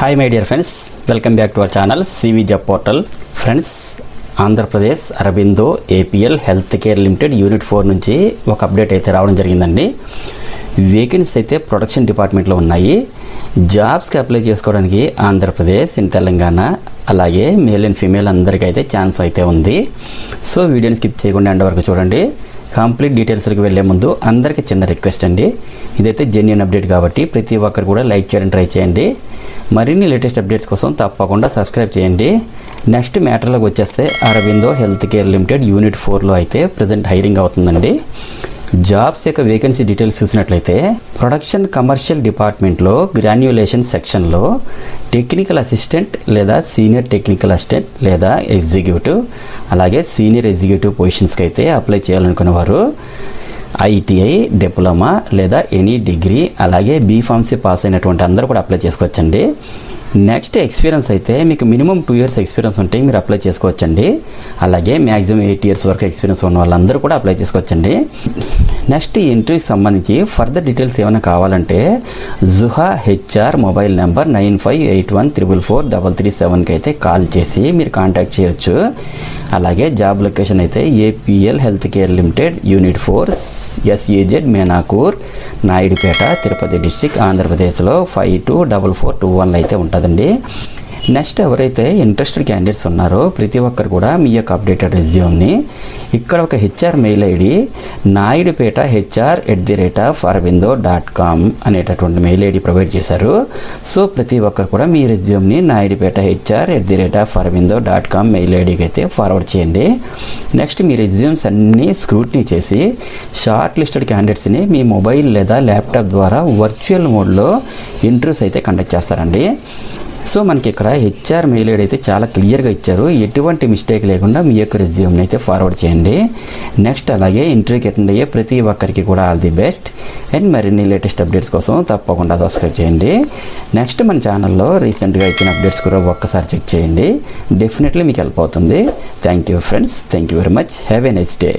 Hi my dear friends, welcome back to our channel CV job portal. Friends, Andhra Pradesh Aurobindo APL health care limited unit 4 నుంచి ఒక update అయితే రావడం జరిగిందండి. Vacancies అయితే production డిపార్ట్మెంట్లో ఉన్నాయి. జాబ్స్కి అప్లై చేసుకోవడానికి ఆంధ్రప్రదేశ్ అండ్ తెలంగాణ అలాగే మేల్ అండ్ ఫీమేల్ అందరికీ అయితే ఛాన్స్ అయితే ఉంది. సో వీడియోని స్కిప్ చేయకుండా ఎండ్ వరకు చూడండి. కంప్లీట్ డీటెయిల్స్కి వెళ్ళే ముందు అందరికీ చిన్న రిక్వెస్ట్ అండి, ఇదైతే జెన్యూన్ అప్డేట్ కాబట్టి ప్రతి ఒక్కరు కూడా లైక్ చేయడం ట్రై చేయండి. మరిన్ని లేటెస్ట్ అప్డేట్స్ కోసం తప్పకుండా సబ్స్క్రైబ్ చేయండి. నెక్స్ట్ మ్యాటర్లోకి వచ్చేస్తే Aurobindo health care limited unit 4లో అయితే ప్రజెంట్ హైరింగ్ అవుతుందండి. జాబ్స్ యొక్క వేకెన్సీ డీటెయిల్స్ చూసినట్లయితే ప్రొడక్షన్ కమర్షియల్ డిపార్ట్మెంట్లో గ్రాన్యులేషన్ సెక్షన్లో టెక్నికల్ అసిస్టెంట్ లేదా సీనియర్ టెక్నికల్ అసిస్టెంట్ లేదా ఎగ్జిక్యూటివ్ అలాగే సీనియర్ ఎగ్జిక్యూటివ్ పొజిషన్స్కి అయితే అప్లై చేయాలనుకునేవారు ఐటీఐ, డిప్లొమా లేదా ఎనీ డిగ్రీ అలాగే బీఫార్మసీ పాస్ అయినటువంటి అందరూ కూడా అప్లై చేసుకోవచ్చండి. నెక్స్ట్ ఎక్స్పీరియన్స్ అయితే మీకు మినిమం 2 years ఎక్స్పీరియన్స్ ఉంటే మీరు అప్లై చేసుకోవచ్చండి. అలాగే మ్యాక్సిమం 8 years వరకు ఎక్స్పీరియన్స్ ఉన్న వాళ్ళందరూ కూడా అప్లై చేసుకోవచ్చండి. నెక్స్ట్ ఈ ఇంటర్వ్యూకి సంబంధించి ఫర్దర్ డీటెయిల్స్ ఏమైనా కావాలంటే జుహా హెచ్ఆర్ మొబైల్ నెంబర్ 9581444337కి అయితే కాల్ చేసి మీరు కాంటాక్ట్ చేయొచ్చు. అలాగే జాబ్ లొకేషన్ అయితే APL health care limited unit 4 SEZ Menakur, Naidupeta, Tirupati district, ఆంధ్రప్రదేశ్లో 524421 అయితే ఉంటుందండి. నెక్స్ట్ ఎవరైతే ఇంట్రెస్టెడ్ క్యాండిడేట్స్ ఉన్నారో ప్రతి ఒక్కరు కూడా మీ యొక్క అప్డేటెడ్ రెజ్యూమ్ని ఇక్కడ ఒక HR mail ID Naidupeta HR@arabindo.com అనేటటువంటి మెయిల్ ఐడి ప్రొవైడ్ చేశారు. సో ప్రతి ఒక్కరు కూడా మీ రెజ్యూమ్ని నాయుడుపేట HR@arabindo.com మెయిల్ ఐడికి అయితే ఫార్వర్డ్ చేయండి. నెక్స్ట్ మీ రెజ్యూమ్స్ అన్నీ స్క్రూటినీ చేసి షార్ట్ లిస్టెడ్ క్యాండిడేట్స్ని మీ మొబైల్ లేదా ల్యాప్టాప్ ద్వారా వర్చువల్ మోడ్లో ఇంటర్వ్యూస్ అయితే కండక్ట్ చేస్తారండి. సో మనకి ఇక్కడ హెచ్ఆర్ మెయిల్ ఐడి అయితే చాలా క్లియర్గా ఇచ్చారు. ఎటువంటి మిస్టేక్ లేకుండా మీ యొక్క రెజ్యూమ్ని అయితే ఫార్వర్డ్ చేయండి. నెక్స్ట్ అలాగే ఇంటర్వ్యూకి అటెండ్ అయ్యే ప్రతి ఒక్కరికి కూడా ఆల్ ది బెస్ట్. అండ్ మరిన్ని లేటెస్ట్ అప్డేట్స్ కోసం తప్పకుండా సబ్స్క్రైబ్ చేయండి. నెక్స్ట్ మన ఛానల్లో రీసెంట్గా ఇచ్చిన అప్డేట్స్ కూడా ఒక్కసారి చెక్ చేయండి. డెఫినెట్లీ మీకు హెల్ప్ అవుతుంది. Thank you friends, thank you very much. Have a nice day.